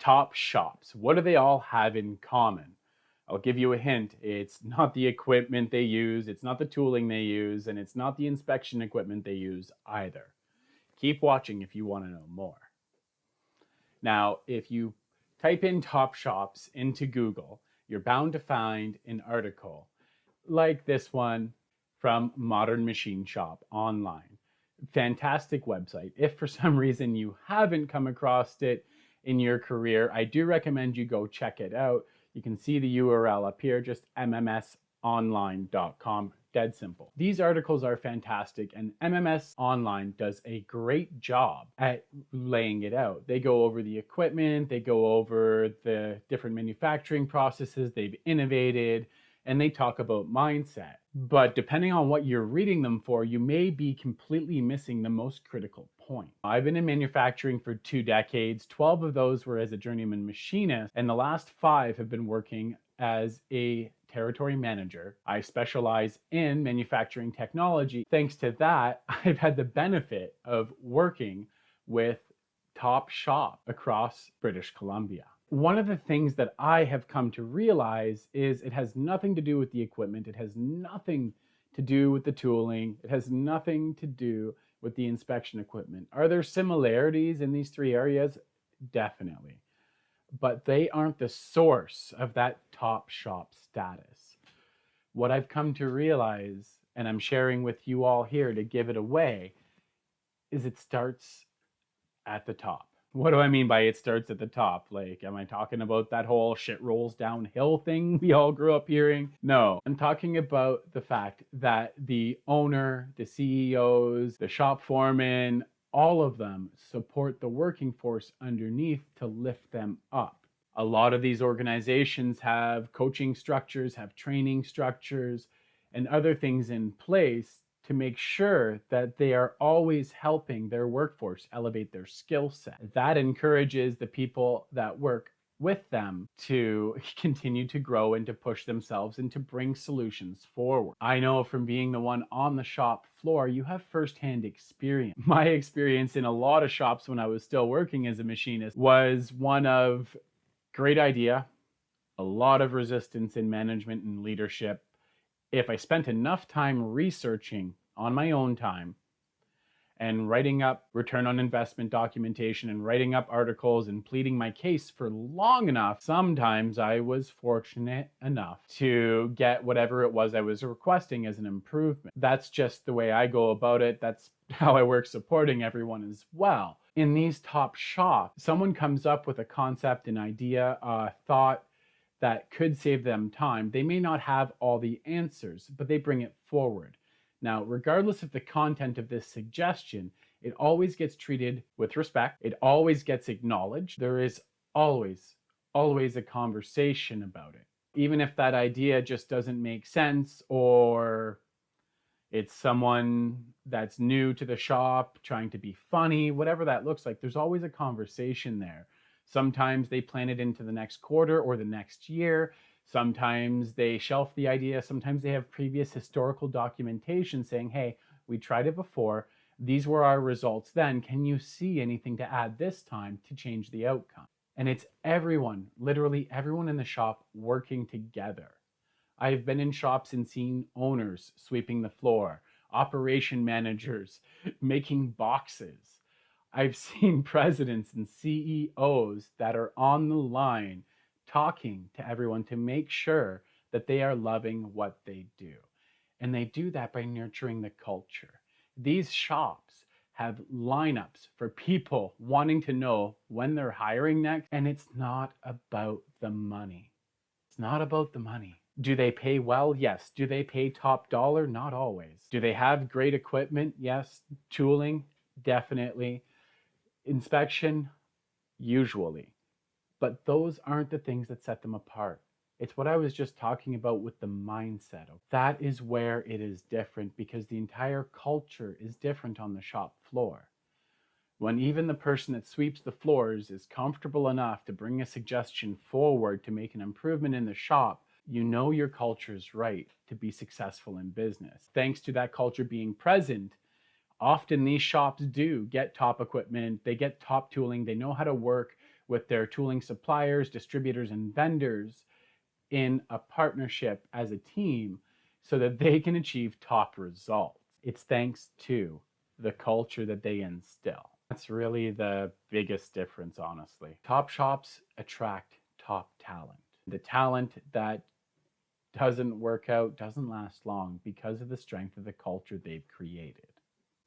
top shops. What do they all have in common? I'll give you a hint. It's not the equipment they use, it's not the tooling they use, and it's not the inspection equipment they use either. Keep watching if you want to know more. Now, if you type in top shops into Google, you're bound to find an article like this one from Modern Machine Shop online. Fantastic website. If for some reason you haven't come across it in your career, I do recommend you go check it out. You can see the URL up here, just mmsonline.com. Dead simple. These articles are fantastic, and MMS Online does a great job at laying it out. They go over the equipment, they go over the different manufacturing processes they've innovated, and they talk about mindset. But depending on what you're reading them for, you may be completely missing the most critical point. I've been in manufacturing for 2 decades. 12 of those were as a journeyman machinist, and the last 5 have been working as a territory manager. I specialize in manufacturing technology. Thanks to that, I've had the benefit of working with top shop across British Columbia. One of the things that I have come to realize is it has nothing to do with the equipment. It has nothing to do with the tooling. It has nothing to do with the inspection equipment. Are there similarities in these 3 areas? Definitely. But they aren't the source of that top shop status. What I've come to realize, and I'm sharing with you all here to give it away, is it starts at the top. What do I mean by it starts at the top? Like, am I talking about that whole shit rolls downhill thing we all grew up hearing? No, I'm talking about the fact that the owner, the CEOs, the shop foreman, all of them support the working force underneath to lift them up. A lot of these organizations have coaching structures, have training structures, and other things in place to make sure that they are always helping their workforce elevate their skill set. That encourages the people that work with them to continue to grow and to push themselves and to bring solutions forward. I know from being the one on the shop floor, you have firsthand experience. My experience in a lot of shops when I was still working as a machinist was one of great idea, a lot of resistance in management and leadership. If I spent enough time researching on my own time and writing up return on investment documentation and writing up articles and pleading my case for long enough, sometimes I was fortunate enough to get whatever it was I was requesting as an improvement. That's just the way I go about it. That's how I work supporting everyone as well. In these top shops, someone comes up with a concept, an idea, a thought that could save them time. They may not have all the answers, but they bring it forward. Now, regardless of the content of this suggestion, it always gets treated with respect. It always gets acknowledged. There is always a conversation about it. Even if that idea just doesn't make sense, or it's someone that's new to the shop trying to be funny, whatever that looks like, there's always a conversation there. Sometimes they plan it into the next quarter or the next year. Sometimes they shelf the idea. Sometimes they have previous historical documentation saying, hey, we tried it before. These were our results then. Can you see anything to add this time to change the outcome? And it's everyone, literally everyone in the shop working together. I've been in shops and seen owners sweeping the floor, operation managers making boxes. I've seen presidents and CEOs that are on the line talking to everyone to make sure that they are loving what they do. And they do that by nurturing the culture. These shops have lineups for people wanting to know when they're hiring next, and it's not about the money. It's not about the money. Do they pay well? Yes. Do they pay top dollar? Not always. Do they have great equipment? Yes. Tooling? Definitely. Inspection? Usually. But those aren't the things that set them apart. It's what I was just talking about with the mindset. That is where it is different, because the entire culture is different on the shop floor. When even the person that sweeps the floors is comfortable enough to bring a suggestion forward to make an improvement in the shop, you know your culture is right to be successful in business. Thanks to that culture being present, often these shops do get top equipment, they get top tooling, they know how to work with their tooling suppliers, distributors, and vendors in a partnership as a team so that they can achieve top results. It's thanks to the culture that they instill. That's really the biggest difference, honestly. Top shops attract top talent. The talent that doesn't work out doesn't last long because of the strength of the culture they've created.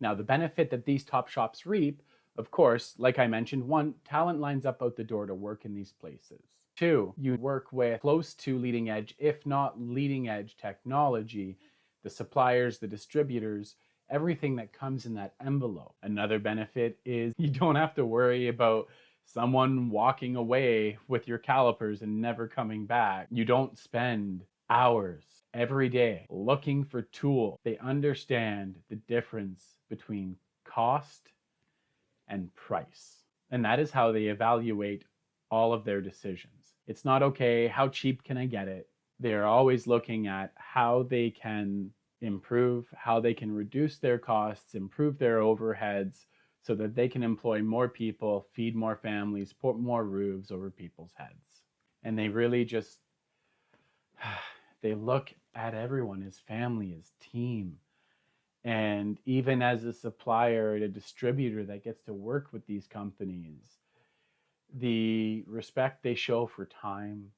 Now, the benefit that these top shops reap, of course, like I mentioned, one, talent lines up out the door to work in these places. Two, you work with close to leading edge, if not leading edge technology, the suppliers, the distributors, everything that comes in that envelope. Another benefit is you don't have to worry about someone walking away with your calipers and never coming back. You don't spend hours every day looking for tools. They understand the difference between cost and price. And that is how they evaluate all of their decisions. It's not, okay, how cheap can I get it? They're always looking at how they can improve, how they can reduce their costs, improve their overheads, so that they can employ more people, feed more families, put more roofs over people's heads. And they really just, they look at everyone as family, as team. And even as a supplier and a distributor that gets to work with these companies, the respect they show for time,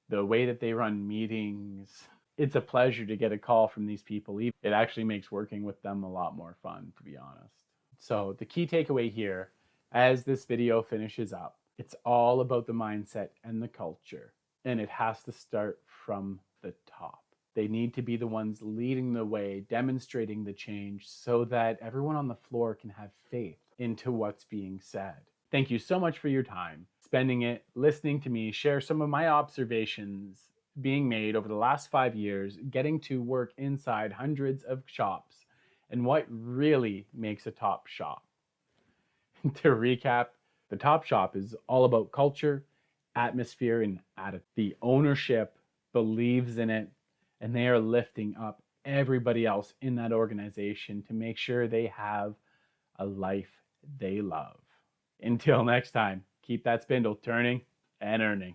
the way that they run meetings, it's a pleasure to get a call from these people. It actually makes working with them a lot more fun, to be honest. So the key takeaway here, as this video finishes up, it's all about the mindset and the culture. And it has to start from the top. They need to be the ones leading the way, demonstrating the change so that everyone on the floor can have faith into what's being said. Thank you so much for your time, spending it listening to me share some of my observations being made over the last 5 years, getting to work inside hundreds of shops, and what really makes a top shop. To recap, the top shop is all about culture, atmosphere, and attitude. The ownership believes in it, and they are lifting up everybody else in that organization to make sure they have a life they love. Until next time, keep that spindle turning and earning.